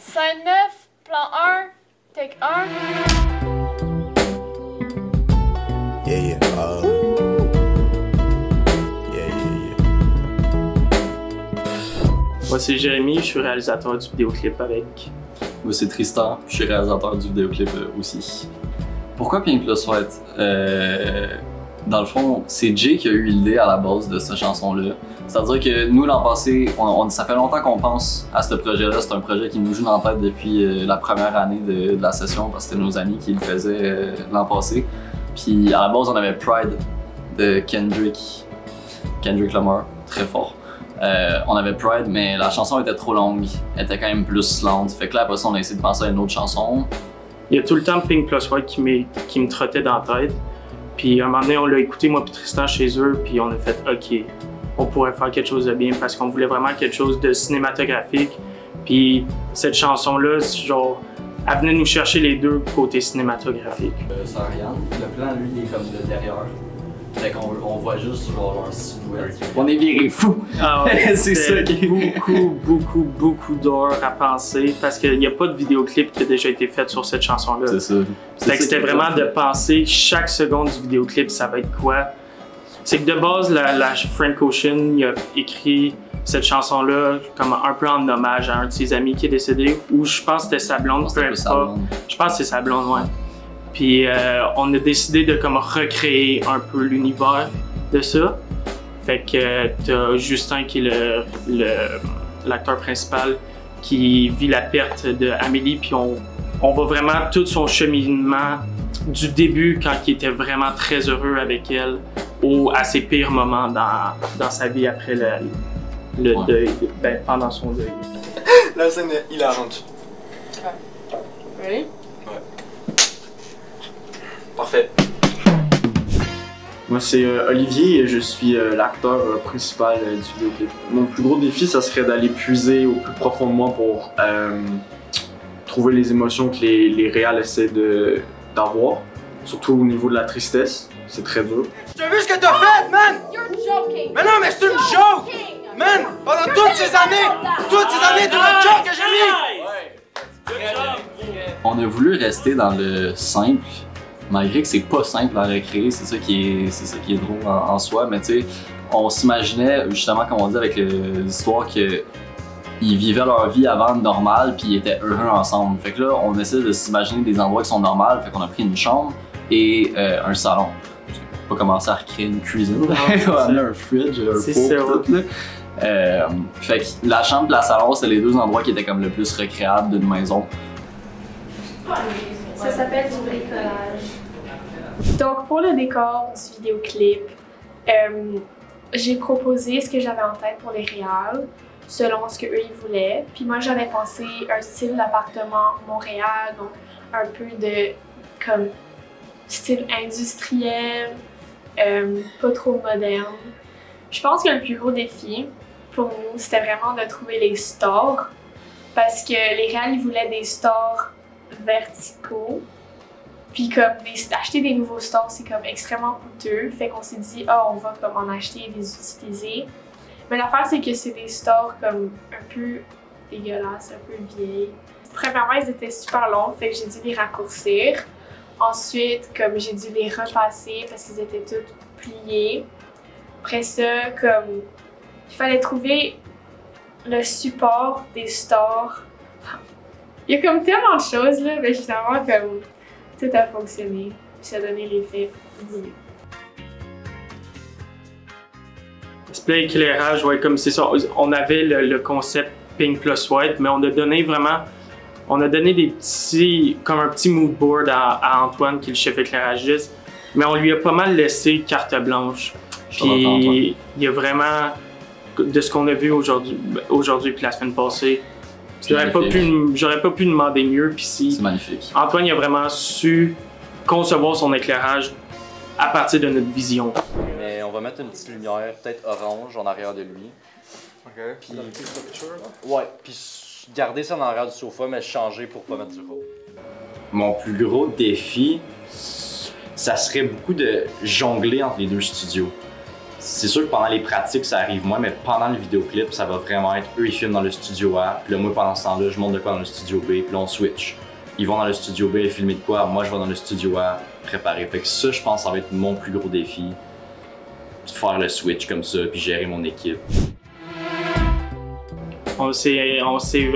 Scène 9, plan 1, take 1. Yeah, yeah. Moi c'est Jérémy, je suis réalisateur du vidéoclip avec. Moi c'est Tristan, je suis réalisateur du vidéoclip aussi. Pourquoi Pink Plus White? Dans le fond, c'est Jay qui a eu l'idée à la base de cette chanson-là. C'est-à-dire que nous, l'an passé, ça fait longtemps qu'on pense à ce projet-là. C'est un projet qui nous joue dans la tête depuis la première année de la session, parce que c'était nos amis qui le faisaient l'an passé. Puis à la base, on avait Pride de Kendrick Lamar, très fort. On avait Pride, mais la chanson était trop longue, elle était quand même plus lente. Fait que là, après ça, on a essayé de penser à une autre chanson. Il y a tout le temps Pink Plus White qui me trottait dans la tête. Puis à un moment donné, on l'a écouté, moi et Tristan, chez eux, puis on a fait « OK, on pourrait faire quelque chose de bien » parce qu'on voulait vraiment quelque chose de cinématographique. Puis cette chanson-là, genre, elle venait nous chercher les deux côtés cinématographiques. C'est Ariane, le plan, lui, il est comme de derrière. Fait qu'on voit juste genre un silhouette. On est viré fou! Ah ouais, c'est ça qui est beaucoup d'heures à penser parce qu'il n'y a pas de vidéoclip qui a déjà été fait sur cette chanson-là. C'est ça. Fait que c'était vraiment de penser chaque seconde du vidéoclip, ça va être quoi. C'est que de base, Frank Ocean il a écrit cette chanson-là comme un peu en hommage à un de ses amis qui est décédé, ou je pense que c'était sa blonde, peu importe. Je pense que c'est sa blonde, ouais. Puis on a décidé de comme recréer un peu l'univers de ça. Fait que t'as Justin qui est l'acteur principal qui vit la perte d'Amélie, puis on voit vraiment tout son cheminement du début quand il était vraiment très heureux avec elle à ses pires moments dans sa vie après le deuil, pendant son deuil. La scène est hilarante. Ready? Parfait. Moi c'est Olivier et je suis l'acteur principal du vidéoclip. Mon plus gros défi, ça serait d'aller puiser au plus profond de moi pour trouver les émotions que les réals essaient d'avoir, surtout au niveau de la tristesse. C'est très dur. T'as vu ce que t'as fait, man? You're joking! Mais non, mais c'est une joke! Man, pendant toutes ces années de la joke que j'ai mis! On a voulu rester dans le simple, malgré que c'est pas simple à recréer, c'est ça qui est drôle en soi, mais tu sais, on s'imaginait justement, comme on dit avec l'histoire, qu'ils vivaient leur vie avant normale puis ils étaient heureux ensemble. Fait que là, on essaie de s'imaginer des endroits qui sont normaux, fait qu'on a pris une chambre et un salon. On va pas commencer à recréer une cuisine, on a un fridge, un four, tout là. Fait que la chambre et la salon, c'est les deux endroits qui étaient comme le plus recréables d'une maison. Ça s'appelle du bricolage. Donc pour le décor du vidéoclip, j'ai proposé ce que j'avais en tête pour les réals, selon ce qu'eux ils voulaient. Puis moi j'avais pensé un style d'appartement Montréal, donc un peu de comme style industriel, pas trop moderne. Je pense que le plus gros défi pour nous, c'était vraiment de trouver les stores, parce que les réals ils voulaient des stores verticaux. Puis comme acheter des nouveaux stores, c'est comme extrêmement coûteux. Fait qu'on s'est dit, on va comme en acheter et les utiliser. Mais l'affaire, c'est que c'est des stores comme un peu dégueulasses, un peu vieilles. Premièrement, ils étaient super longs, fait que j'ai dû les raccourcir. Ensuite, comme j'ai dû les repasser parce qu'ils étaient tous pliés. Après ça, comme il fallait trouver le support des stores. Il y a comme tellement de choses là, mais finalement comme tout a fonctionné, puis ça a donné l'effet voulu. Display éclairage, ouais, comme c'est ça. On avait le concept Pink Plus White, mais on a donné des petits, comme un petit mood board à Antoine, qui est le chef éclairagiste, mais on lui a pas mal laissé carte blanche. Puis il y a vraiment, de ce qu'on a vu aujourd'hui puis la semaine passée, j'aurais pas pu demander mieux. Puis c'est magnifique. Antoine il a vraiment su concevoir son éclairage à partir de notre vision. Mais on va mettre une petite lumière, peut-être orange, en arrière de lui. Ok. Puis, ouais, puis garder ça en arrière du sofa, mais changer pour pas mettre du rose. Mon plus gros défi, ça serait beaucoup de jongler entre les deux studios. C'est sûr que pendant les pratiques, ça arrive moins, mais pendant le vidéoclip, ça va vraiment être eux, ils filment dans le studio A, puis là, moi, pendant ce temps-là, je monte de quoi dans le studio B, puis là, on switch. Ils vont dans le studio B, filmer de quoi, moi, je vais dans le studio A, préparer. Fait que ça, je pense, ça va être mon plus gros défi. Faire le switch comme ça, puis gérer mon équipe. On s'est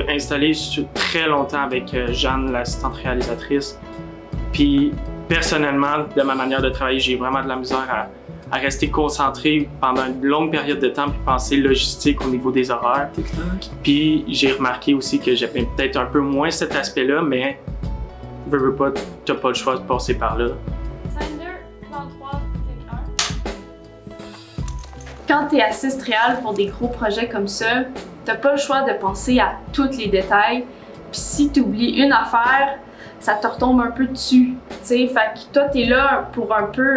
installé très longtemps avec Jeanne, l'assistante réalisatrice. Puis personnellement, de ma manière de travailler, j'ai vraiment de la misère à rester concentré pendant une longue période de temps puis penser logistique au niveau des horaires. Puis j'ai remarqué aussi que j'avais peut-être un peu moins cet aspect-là, mais veux pas, t'as pas le choix de passer par là. Scène 2, plan 3, take 1. Quand tu es assiste réal pour des gros projets comme ça, t'as pas le choix de penser à tous les détails. Puis si tu oublies une affaire, ça te retombe un peu dessus. T'sais, fait que toi, t'es là pour un peu.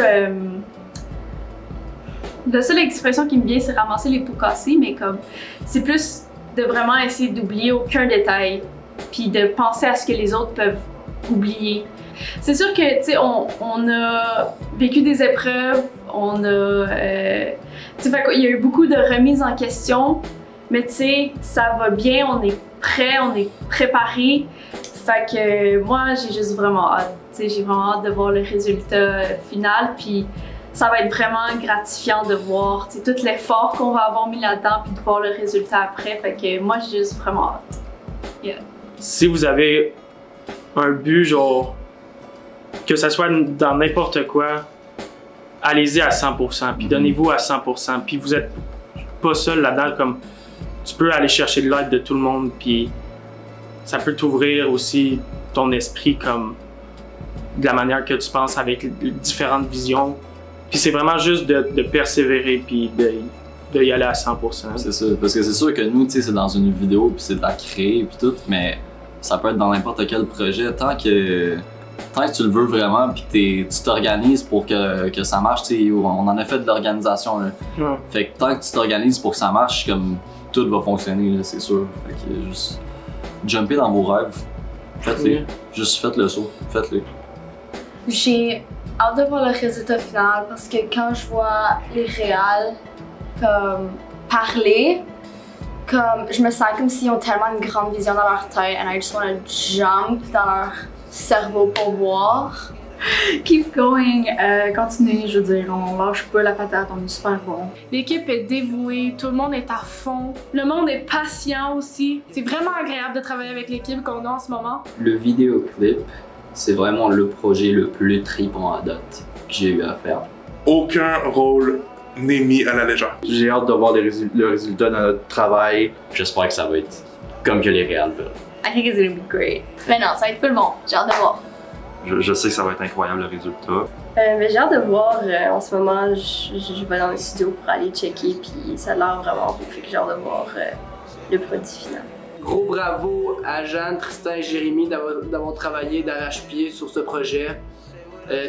La seule expression qui me vient, c'est ramasser les pots cassés, mais comme c'est plus de vraiment essayer d'oublier aucun détail, puis de penser à ce que les autres peuvent oublier. C'est sûr que, tu sais, on a vécu des épreuves, on a, tu sais, il y a eu beaucoup de remises en question, mais tu sais, ça va bien, on est prêt, on est préparé. Fait que moi, j'ai juste vraiment hâte, tu sais, j'ai vraiment hâte de voir le résultat final, puis ça va être vraiment gratifiant de voir, tu sais, tout l'effort qu'on va avoir mis là-dedans, puis de voir le résultat après. Fait que moi, j'ai juste vraiment hâte. Yeah. Si vous avez un but, genre, que ça soit dans n'importe quoi, allez-y à 100%, puis donnez-vous à 100%, puis vous êtes pas seul là-dedans, comme tu peux aller chercher de l'aide de tout le monde, puis ça peut t'ouvrir aussi ton esprit comme de la manière que tu penses avec différentes visions. Puis c'est vraiment juste de persévérer, puis de y aller à 100%. C'est ça, parce que c'est sûr que nous, tu sais, c'est dans une vidéo, puis c'est de la créer, puis tout, mais ça peut être dans n'importe quel projet, tant que tu le veux vraiment, puis tu t'organises pour que ça marche, tu sais, on en a fait de l'organisation, là. Ouais. Fait que tant que tu t'organises pour que ça marche, comme tout va fonctionner, là, c'est sûr. Fait que juste jumper dans vos rêves, faites-les, Oui. juste faites le saut, faites-les. J'ai hâte de voir le résultat final parce que quand je vois les réals comme parler, comme je me sens comme s'ils ont tellement une grande vision dans leur tête and I just want to jump dans leur cerveau pour voir. Keep going, continuez, je veux dire, on lâche pas la patate, on est super bon. L'équipe est dévouée, tout le monde est à fond, le monde est patient aussi. C'est vraiment agréable de travailler avec l'équipe qu'on a en ce moment. Le vidéoclip, c'est vraiment le projet le plus trippant à date que j'ai eu à faire. Aucun rôle n'est mis à la légère. J'ai hâte de voir le résultat de notre travail. J'espère que ça va être comme que les réals veulent. I think it's gonna be great. Mais non, ça va être tout le monde, j'ai hâte de voir. Je sais que ça va être incroyable le résultat. Mais j'ai hâte de voir, en ce moment, je vais dans les studios pour aller checker, puis ça a l'air vraiment beau, fait que j'ai hâte de voir le produit final. Gros bravo à Jeanne, Tristan et Jérémy d'avoir travaillé d'arrache-pied sur ce projet.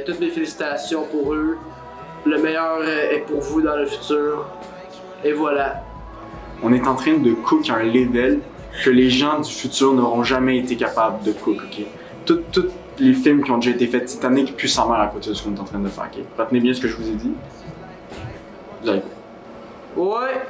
Toutes mes félicitations pour eux. Le meilleur est pour vous dans le futur. Et voilà. On est en train de cook un level que les gens du futur n'auront jamais été capables de cook, ok? Tous les films qui ont déjà été faits, Titanic pue sa mère à côté de ce qu'on est en train de faire, ok? Retenez bien ce que je vous ai dit. Vous allez. Ouais.